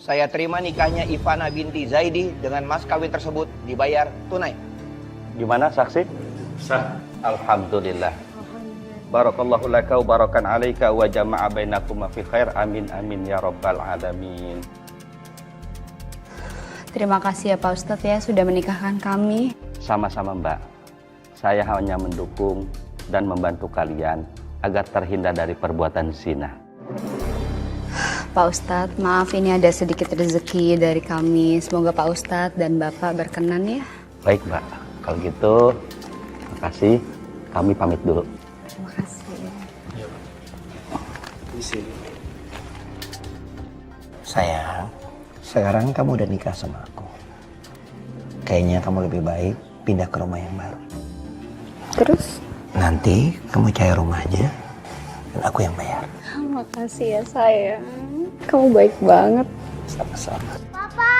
Saya terima nikahnya Ivana binti Zaidi dengan mas kawin tersebut dibayar tunai. Gimana saksi? Sah. Alhamdulillah. Barakallahu laka wa barakan alaika wa jama'a bainakum fi khair. Amin amin ya rabbal alamin. Terima kasih ya Pak Ustadz ya sudah menikahkan kami. Sama-sama Mbak. Saya hanya mendukung dan membantu kalian agar terhindar dari perbuatan zina. Pak Ustadz, maaf ini ada sedikit rezeki dari kami. Semoga Pak Ustadz dan Bapak berkenan ya. Baik Mbak, kalau gitu makasih. Kami pamit dulu. Terima kasih. Di sini. Sayang, sekarang kamu udah nikah sama aku. Kayaknya kamu lebih baik pindah ke rumah yang baru. Terus? Nanti kamu cari rumah aja dan aku yang bayar. Makasih ya sayang. Kamu baik banget. Sama-sama. Papa,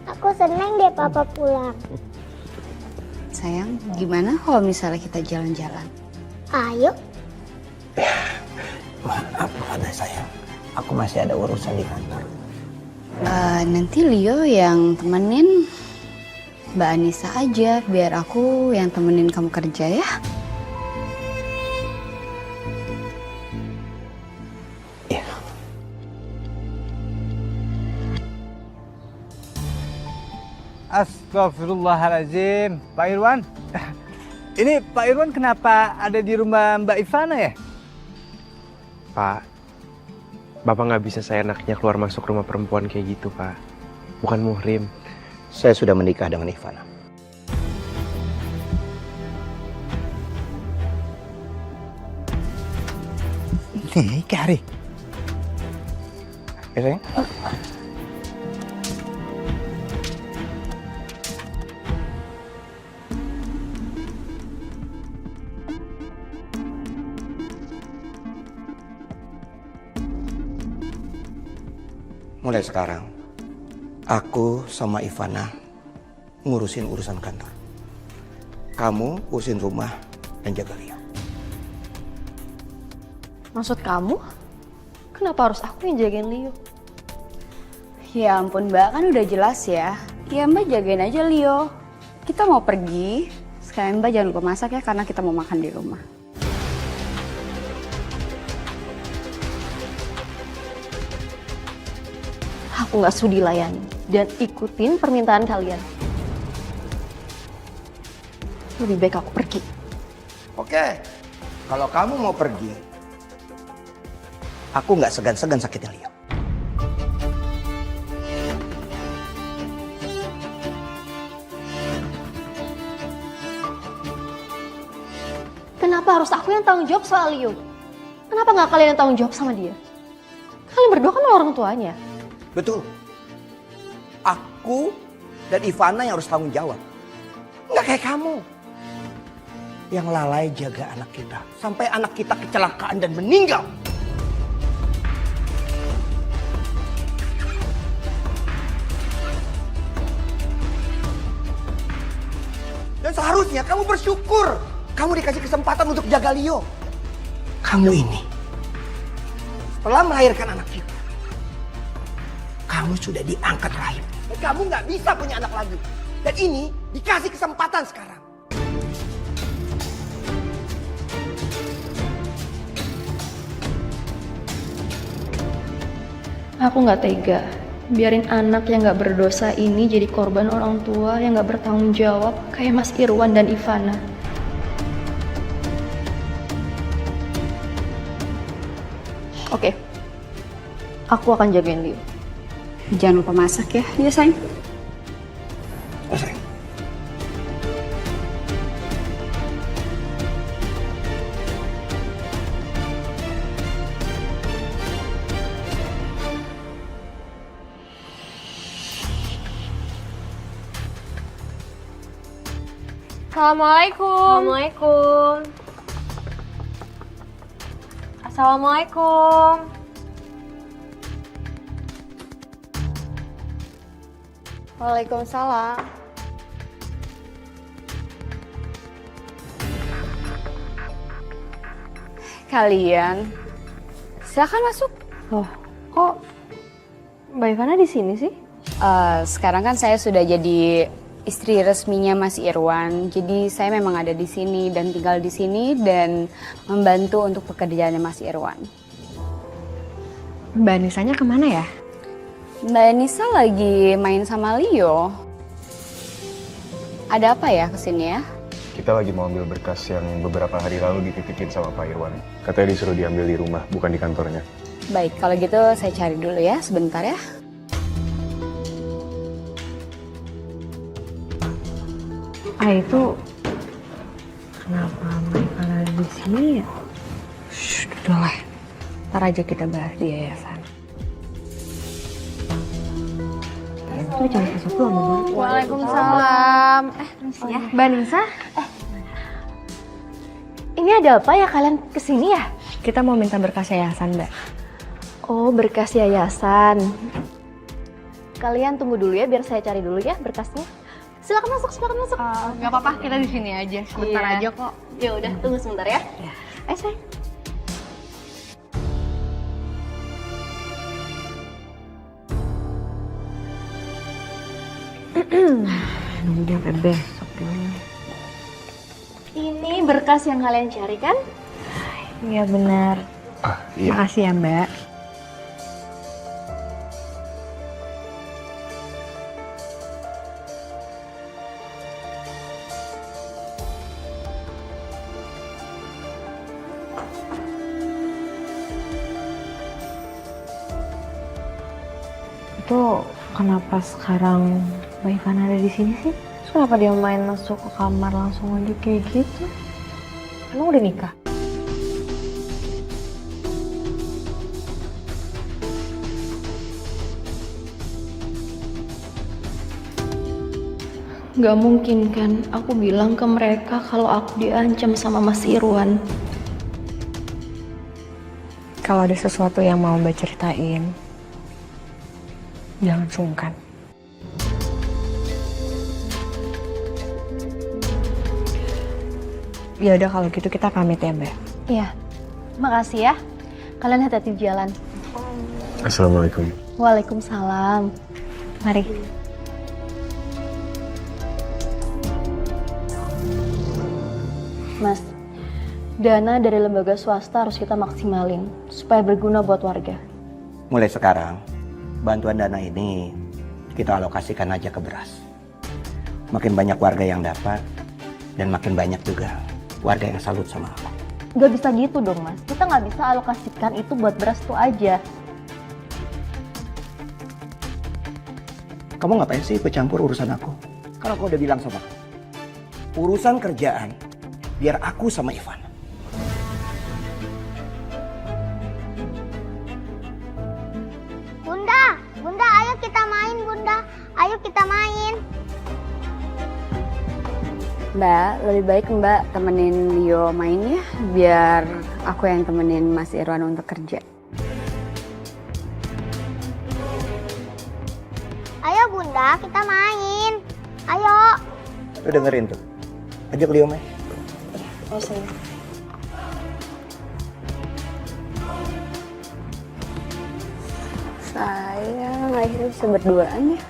aku seneng deh papa pulang. Sayang, gimana kalau misalnya kita jalan-jalan? Ayo. Maaf ada sayang, aku masih ada urusan di kantor. Nanti Leo yang temenin Mbak Anissa aja, biar aku yang temenin kamu kerja ya. Iya. Astagfirullahaladzim, Pak Irwan. Ini Pak Irwan kenapa ada di rumah Mbak Ivana ya? Pak, Bapak nggak bisa seenaknya keluar masuk rumah perempuan kayak gitu, Pak. Bukan muhrim. Saya sudah menikah dengan Ivana. Nikah, Ri. Ya sayang? Mulai sekarang, aku sama Ivana ngurusin urusan kantor. Kamu urusin rumah dan jaga Leo. Maksud kamu? Kenapa harus aku yang jagain Leo? Ya ampun Mbak, kan udah jelas ya. Ya Mbak jagain aja Leo. Kita mau pergi, sekalian Mbak jangan lupa masak ya karena kita mau makan di rumah. Aku nggak sudi layani dan ikutin permintaan kalian. Lebih baik aku pergi. Oke, kalau kamu mau pergi, aku nggak segan-segan sakitin Leo. Kenapa harus aku yang tanggung jawab soal Leo? Kenapa nggak kalian yang tanggung jawab sama dia? Kalian berdua kan orang tuanya. Betul. Aku dan Ivana yang harus tanggung jawab. Nggak kayak kamu. Yang lalai jaga anak kita. Sampai anak kita kecelakaan dan meninggal. Dan seharusnya kamu bersyukur. Kamu dikasih kesempatan untuk jaga Leo. Kamu ini. Setelah melahirkan anak kita. Kamu sudah diangkat rahim. Dan kamu nggak bisa punya anak lagi. Dan ini dikasih kesempatan sekarang. Aku nggak tega. Biarin anak yang nggak berdosa ini jadi korban orang tua yang nggak bertanggung jawab kayak Mas Irwan dan Ivana. Oke, aku akan jagain Leo. Jangan lupa masak ya. Iya sayang. Oh, sayang. Assalamualaikum. Assalamualaikum. Waalaikumsalam. Kalian, silakan masuk. Loh, kok Mbak Ivana di sini sih? Sekarang kan saya sudah jadi istri resminya Mas Irwan. Jadi saya memang ada di sini dan tinggal di sini dan membantu untuk pekerjaannya Mas Irwan. Mbak Nisanya kemana ya? Mbak Nisa lagi main sama Leo. Ada apa ya kesini ya? Kita lagi mau ambil berkas yang beberapa hari lalu dititipin sama Pak Irwan. Katanya disuruh diambil di rumah, bukan di kantornya. Baik, kalau gitu saya cari dulu ya, sebentar ya. Itu kenapa Mbak Ivana ada di sini ya? Udah lah, ntar aja kita bahas di yayasan. Itu jangan masuk dulu sama Mbak. Waalaikumsalam. Mbak Nisa? Ini ada apa ya kalian kesini ya? Kita mau minta berkas yayasan, Mbak. Oh, berkas yayasan. Kalian tunggu dulu ya, biar saya cari dulu ya berkasnya. Silakan masuk, silakan masuk. Gak apa-apa, kita di sini aja. Sebentar aja kok. Ya udah, tunggu sebentar ya. Ayo, sayang. Nunggu sampai besok dulu. Ini berkas yang kalian cari kan? Iya benar. Iya. Makasih ya, Mbak. Itu kenapa sekarang Mbak Ivana ada di sini sih? Terus kenapa dia main masuk ke kamar langsung aja kayak gitu? Emang udah nikah? Gak mungkin kan aku bilang ke mereka kalau aku diancam sama Mas Irwan. Kalau ada sesuatu yang mau Mbak ceritain, jangan sungkan. Ya udah kalau gitu kita pamit ya, Mbak. Iya. Makasih ya. Kalian hati-hati di jalan. Assalamualaikum. Waalaikumsalam. Mari. Mas, dana dari lembaga swasta harus kita maksimalin supaya berguna buat warga. Mulai sekarang, bantuan dana ini kita alokasikan aja ke beras. Makin banyak warga yang dapat, dan makin banyak juga warga yang salut sama aku. Gak bisa gitu dong, Mas. Kita nggak bisa alokasikan itu buat beras tuh aja. Kamu ngapain sih ikut campur urusan aku? Kalau aku udah bilang sama kamu, urusan kerjaan biar aku sama Ivan. Bunda, Bunda, ayo kita main, Bunda. Ayo kita main. Mbak, lebih baik Mbak temenin Leo main ya, biar aku yang temenin Mas Irwan untuk kerja. Ayo Bunda, kita main. Ayo. Lu dengerin tuh. Ajak Leo main. Sayang, akhirnya bisa berduaan ya.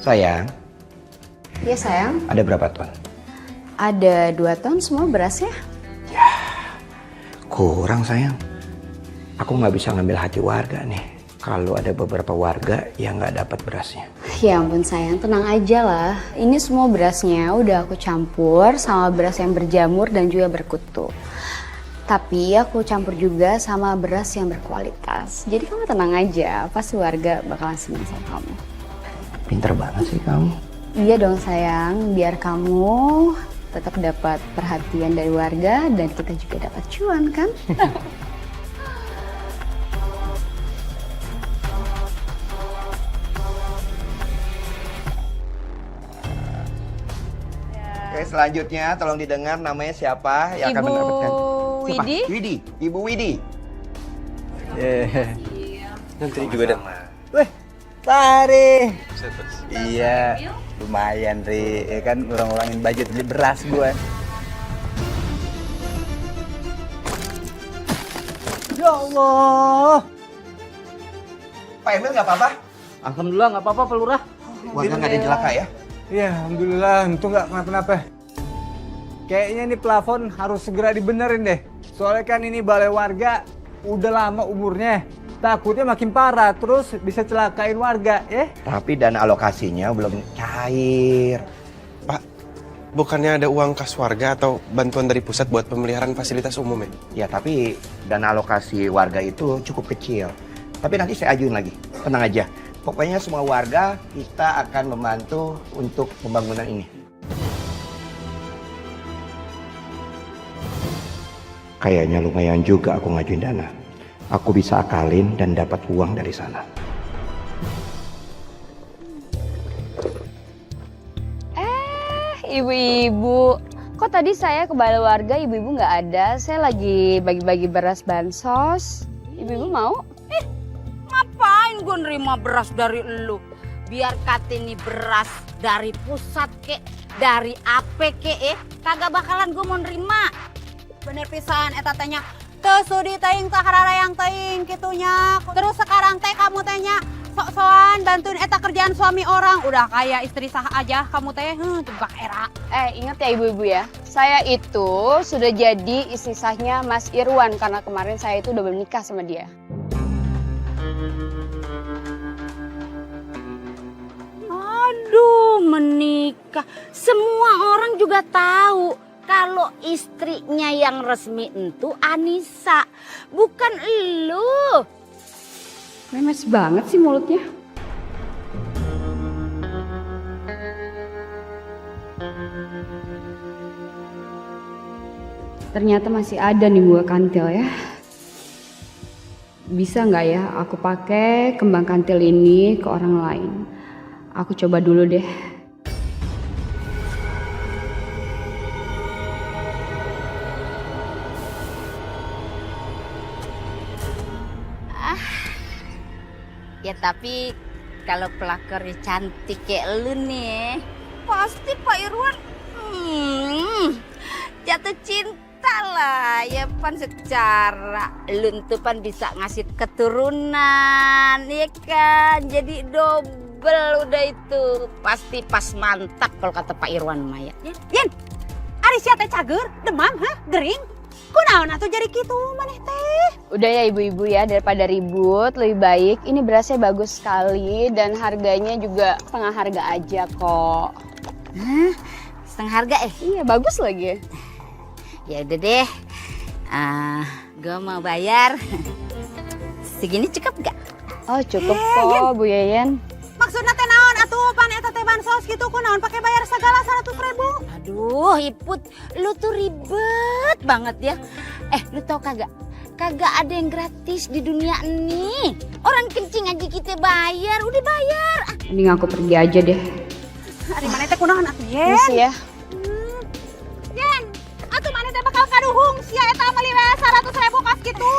Sayang, Iya sayang. ada berapa ton? Ada 2 ton semua berasnya. Kurang sayang. Aku nggak bisa ngambil hati warga nih. Kalau ada beberapa warga yang nggak dapat berasnya. Ya ampun sayang, tenang aja lah. Ini semua berasnya udah aku campur sama beras yang berjamur dan juga berkutu. Tapi aku campur juga sama beras yang berkualitas. Jadi kamu tenang aja, pasti warga bakalan senang sama kamu. Pinter banget sih kamu. Iya dong sayang, biar kamu tetap dapat perhatian dari warga dan kita juga dapat cuan kan? Oke, selanjutnya tolong didengar namanya siapa yang akan Ibu mendapatkan. Siapa? Widi? Widi, Ibu Widi. Nanti juga ada. Weh, Tari. Iya, lumayan Ri. Ya kan ngurang-ngurangin budget beli beras gue. Ya Allah. Pak Emil nggak apa-apa? Alhamdulillah nggak apa-apa Pak Lurah. Warga nggak ada yang celaka ya? Ya, alhamdulillah, untung nggak kenapa-napa. Kayaknya ini plafon harus segera dibenerin deh. Soalnya kan ini balai warga udah lama umurnya. Takutnya makin parah, terus bisa celakain warga, ya? Tapi dana alokasinya belum cair. Pak, bukannya ada uang kas warga atau bantuan dari pusat buat pemeliharaan fasilitas umum ya? Ya tapi dana alokasi warga itu cukup kecil. Tapi nanti saya ajuin lagi, tenang aja. Pokoknya semua warga kita akan membantu untuk pembangunan ini. Kayaknya lumayan juga aku ngajuin dana. Aku bisa akalin dan dapat uang dari sana. Ibu-ibu, kok tadi saya ke balai warga ibu-ibu nggak ada? Saya lagi bagi-bagi beras bansos. Ibu-ibu mau? Ngapain gue nerima beras dari elu? Biar ini beras dari pusat kek, dari apa kek kagak bakalan gue mau nerima. Bener pisan eta tanya, teu sudi teuing saharara yang teuing kitunya. Terus sekarang teh kamu tanya sok-sokan bantuin eta kerjaan suami orang. Udah kayak istri sah aja kamu teh, tebak era. Ingat ya ibu-ibu ya, saya itu sudah jadi istri sahnya Mas Irwan karena kemarin saya itu udah menikah sama dia. Aduh, menikah. Semua orang juga tahu kalau istrinya yang resmi itu Anissa, bukan elu. Memes banget sih mulutnya. Ternyata masih ada nih buah kantil ya. Bisa nggak ya aku pakai kembang kantil ini ke orang lain? Aku coba dulu deh. Ya tapi kalau pelakarnya cantik kayak lu nih, pasti Pak Irwan jatuh cinta lah. Ya pan secara lu tuh pan bisa ngasih keturunan, ya kan? Jadi double udah itu. Pasti pas mantap kalau kata Pak Irwan Maya. Yan, ari sia teh cager, demam, gering. Kunaon atuh jadi gitu maneh teh? Udah ya ibu-ibu ya, daripada ribut lebih baik ini berasnya bagus sekali dan harganya juga setengah harga aja kok. Hah? Setengah harga Iya bagus lagi. Ya udah deh, gue mau bayar. Segini cukup gak? Oh cukup kok Bu Yeyen. Maksudnya teh naon atuh pan eta teh bansos gitu kunaon pakai bayar segala 100.000? Aduh, Iput, lu tuh ribet banget ya. Lu tau kagak? Kagak ada yang gratis di dunia ini. Orang kencing aja kita bayar, udah bayar. Mending aku pergi aja deh. Ari mana teh kunaon atuh, Yen? Misi ya. Yen, atuh mana teh bakal kaduhung sia eta meuli 100.000 kas gitu.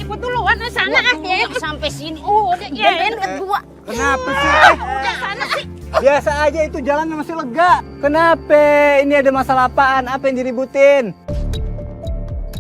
Ikut duluan ke sana ya. Sampai sini. Udah Yen, kedua. Kenapa sih? Udah sana sih. Biasa aja itu jalannya masih lega. Kenapa? Ini ada masalah apaan? Apa yang diributin?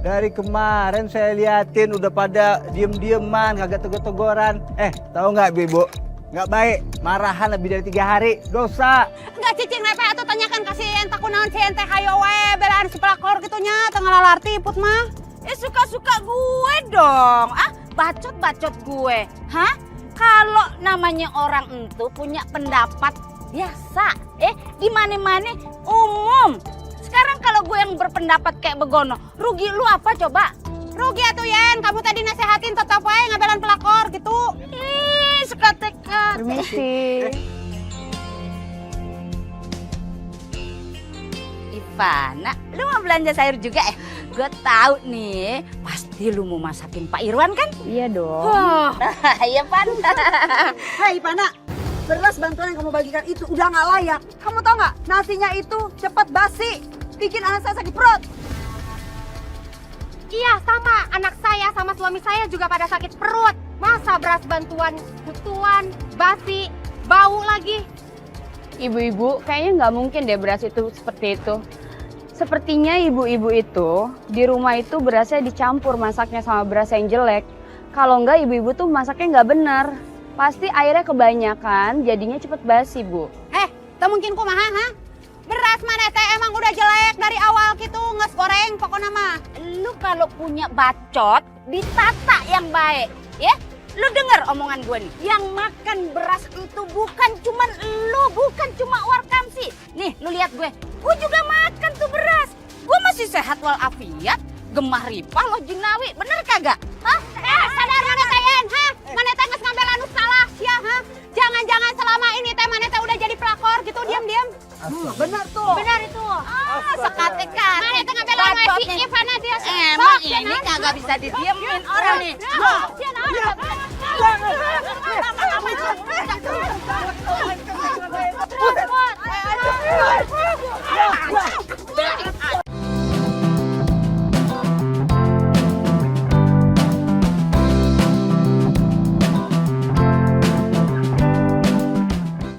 Dari kemarin saya liatin udah pada diem-dieman, kagak tegur-teguran. Tahu nggak Bibu? Nggak baik, marahan lebih dari 3 hari, dosa. Nggak cicing nepe atau tanyakan kasih ente kunaon si ente hayo we belaan si pelakor gitunya tengah lalarti Iput mah. Suka-suka gue dong. Bacot-bacot gue. Hah? Kalau namanya orang itu punya pendapat biasa. Di mana-mana umum. Sekarang kalau gue yang berpendapat kayak begono, rugi lu apa coba? Rugi atuh Yen, kamu tadi nasehatin tetap wae ngabelan pelakor gitu. Suka-teka. Permisi. Ivana, lu mau belanja sayur juga Gue tahu nih, pasti lu mau masakin Pak Irwan kan? Iya dong. Iya Pan. Hai Ivana, beras bantuan yang kamu bagikan itu udah nggak layak. Kamu tahu nggak, nasinya itu cepat basi, bikin anak saya sakit perut. Iya sama, anak saya sama suami saya juga pada sakit perut. Masa beras bantuan, basi, bau lagi. Ibu-ibu, kayaknya nggak mungkin deh beras itu seperti itu. Sepertinya ibu-ibu itu di rumah itu berasnya dicampur masaknya sama beras yang jelek. Kalau nggak ibu-ibu tuh masaknya nggak benar. Pasti airnya kebanyakan, jadinya cepet basi, Bu. Tak mungkin kumaha, ha? Beras mana teh emang udah jelek dari awal gitu, nges goreng pokoknya mah. Lu kalau punya bacot, ditata yang baik, ya? Lu denger omongan gue nih, yang makan beras itu bukan cuman lu, bukan cuma Warkamsi. Nih, lu lihat gue juga makan tuh beras. Gue masih sehat walafiat, gemah ripah lo jinawi, bener kagak? Hah? Sadar mana tayen, ha? Mana teh nges ngambil anu salah, ya, ha? Jangan-jangan selama ini teh mana teh udah jadi pelakor gitu, diam-diam. Benar tuh. Benar itu. Sekate-kate. Mana teh ngambil anu si Ivana dia. Emang ini kagak bisa didiemin orang nih. Jangan.